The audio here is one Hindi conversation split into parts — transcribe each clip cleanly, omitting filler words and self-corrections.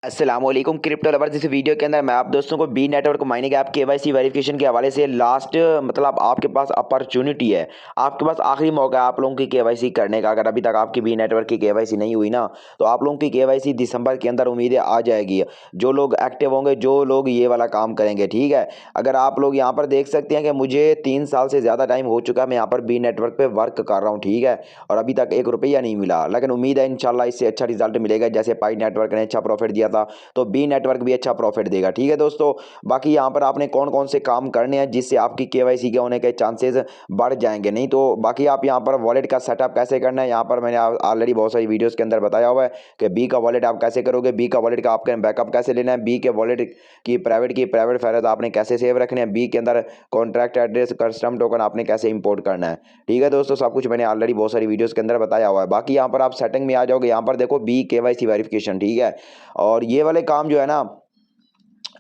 अस्सलामुअलैकुम क्रिप्टो लवर्स। इस वीडियो के अंदर मैं आप दोस्तों को Bee Network mining app KYC verification के हवाले से लास्ट मतलब आपके पास अपॉर्चुनिटी है, आपके पास आखिरी मौका है आप लोगों की केवाईसी करने का। अगर अभी तक आपकी बी नेटवर्क की केवाईसी नहीं हुई ना, तो आप लोगों की केवाईसी दिसंबर के अंदर उम्मीदें आ जाएगी। जो लोग एक्टिव होंगे, जो लोग ये वाला काम करेंगे, ठीक है। अगर आप लोग यहाँ पर देख सकते हैं कि मुझे 3 साल से ज़्यादा टाइम हो चुका है, मैं यहाँ पर बी नेटवर्क पर वर्क कर रहा हूँ, ठीक है। और अभी तक 1 रुपया नहीं मिला, लेकिन उम्मीद है इंशाल्लाह इससे अच्छा रिजल्ट मिलेगा। जैसे पाई नेटवर्क ने अच्छा प्रॉफिट दिया था, तो बी नेटवर्क भी अच्छा प्रॉफिट देगा, ठीक है दोस्तों। बाकी यहाँ पर आपने कौन कौन से काम करने हैं जिससे आपकी केवाईसी के होने के चांसेस बढ़ जाएंगे। नहीं तो बाकी आप यहाँ पर वॉलेट का सेटअप कैसे करना है, यहाँ पर मैंने ऑलरेडी बहुत सारी वीडियोस के अंदर बताया हुआ है कि बी का वॉलेट आप कैसे करोगे, बी का वॉलेट का आपके बैकअप कैसे लेना है, बी के वॉलेट की प्राइवेट फाइल आपने कैसे सेव रखने हैं, बी के अंदर कॉन्ट्रैक्ट एड्रेस कस्टम टोकन आपने कैसे इंपोर्ट करना है, ठीक है दोस्तों। सब कुछ मैंने ऑलरेडी बहुत सारी वीडियोस के अंदर बताया हुआ है। बाकी यहाँ पर आप सेटिंग में आ जाओगे, यहाँ पर देखो बी केवाईसी वेरिफिकेशन, ठीक है। और ये वाले काम जो है ना,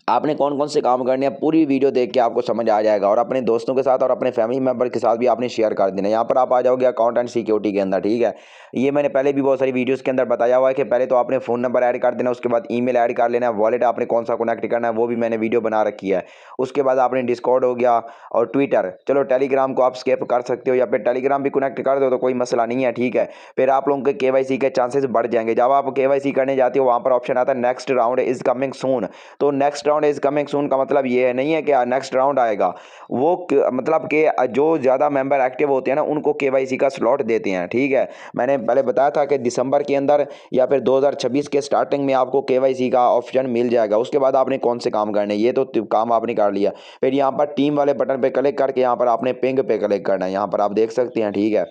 आपने कौन कौन से काम करने हैं पूरी वीडियो देख के आपको समझ आ जाएगा। और अपने दोस्तों के साथ और अपने फैमिली मेंबर के साथ भी आपने शेयर कर देना है। यहाँ पर आप आ जाओगे अकाउंट एंड सिक्योरिटी के अंदर, ठीक है। ये मैंने पहले भी बहुत सारी वीडियोस के अंदर बताया हुआ है कि पहले तो आपने फ़ोन नंबर ऐड कर देना, उसके बाद ईमेल ऐड कर लेना है, वॉलेट आपने कौन सा कनेक्ट करना है वो भी मैंने वीडियो बना रखी है। उसके बाद आपने डिस्कॉर्ड हो गया और ट्विटर, चलो टेलीग्राम को आप स्किप कर सकते हो या फिर टेलीग्राम भी कनेक्ट कर दो तो कोई मसला नहीं है, ठीक है। फिर आप लोगों के केवाईसी के चांसेस बढ़ जाएंगे। जब आप केवाईसी करने जाते हो वहाँ पर ऑप्शन आता है next round is coming soon. तो next round is coming soon का मतलब ये नहीं है कि नेक्स्ट राउंड आएगा, वो मतलब कि जो ज़्यादा मेंबर एक्टिव होते हैं ना उनको केवाईसी का स्लॉट देते हैं, ठीक है। मैंने पहले बताया था कि दिसंबर के अंदर या फिर 2026 के स्टार्टिंग में आपको केवाईसी का ऑप्शन मिल जाएगा। उसके बाद आपने कौन से काम करने, ये तो काम आपने कर लिया। फिर यहाँ पर टीम वाले बटन पे क्लिक करके यहाँ पर आपने पिंग पे क्लिक करना है, यहाँ पर आप देख सकते हैं, ठीक है।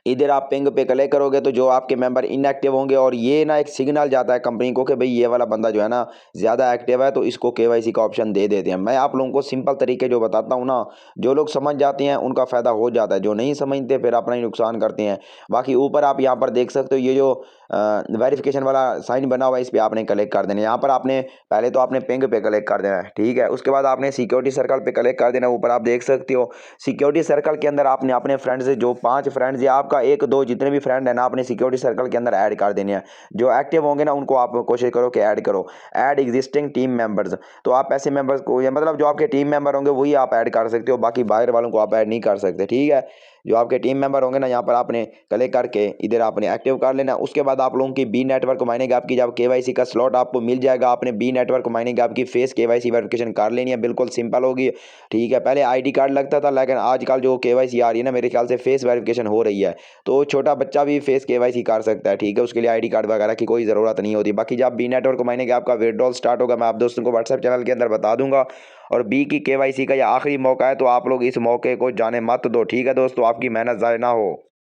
इधर आप पिंग पे क्लिक करोगे तो जो आपके मेंबर इनएक्टिव होंगे, और ये ना एक सिग्नल जाता है कंपनी को कि भाई ये वाला बंदा जो है ना ज़्यादा एक्टिव है, तो इसको केवाईसी का ऑप्शन दे देते हैं। मैं आप लोगों को सिंपल तरीके जो बताता हूँ ना, जो लोग समझ जाते हैं उनका फ़ायदा हो जाता है, जो नहीं समझते फिर अपना ही नुकसान करते हैं। बाकी ऊपर आप यहाँ पर देख सकते हो ये जो वेरिफिकेशन वाला साइन बना हुआ है, इस पर आपने क्लिक कर देना। यहाँ पर आपने पहले तो आपने पिंग पे क्लिक कर देना है, ठीक है। उसके बाद आपने सिक्योरिटी सर्कल पे क्लिक कर देना। ऊपर आप देख सकते हो सिक्योरिटी सर्कल के अंदर आपने अपने फ्रेंड से जो 5 फ्रेंड्स या आपका 1 2 जितने भी फ्रेंड है ना, अपने सिक्योरिटी सर्कल के अंदर ऐड कर देने हैं। जो एक्टिव होंगे ना उनको आप कोशिश करो कि ऐड करो, ऐड एग्जिस्टिंग टीम मेंबर्स। तो आप ऐसे मेंबर्स को, या मतलब जो आपके टीम मेंबर होंगे वही आप ऐड कर सकते हो, बाकी बाहर वालों को आप ऐड नहीं कर सकते, ठीक है। जो आपके टीम मेंबर होंगे ना, यहाँ पर आपने क्लिक करके इधर आपने एक्टिव कर लेना। उसके बाद आप लोगों की बी नेटवर्क माइनिंग ऐप की जब केवाईसी का स्लॉट आपको मिल जाएगा, आपने बी नेटवर्क माइनिंग ऐप की फेस केवाईसी वेरिफिकेशन कर लेनी है, बिल्कुल सिंपल होगी, ठीक है। पहले आईडी कार्ड लगता था, लेकिन आजकल जो केवाईसी आ रही है ना, मेरे ख्याल से फेस वेरिफिकेशन हो रही है। तो छोटा बच्चा भी फेस केवाईसी कर सकता है, ठीक है। उसके लिए आईडी कार्ड वगैरह की कोई ज़रूरत नहीं होती। बाकी जब बी नेटवर्क माइनिंग ऐप का विड्रॉल स्टार्ट होगा, मैं आप दोस्तों को व्हाट्सएप चैनल के अंदर बता दूंगा। और बी की केवाईसी का यह आखिरी मौका है, तो आप लोग इस मौके को जाने मत दो, ठीक है दोस्तों। आपकी मेहनत ज़ाया ना हो।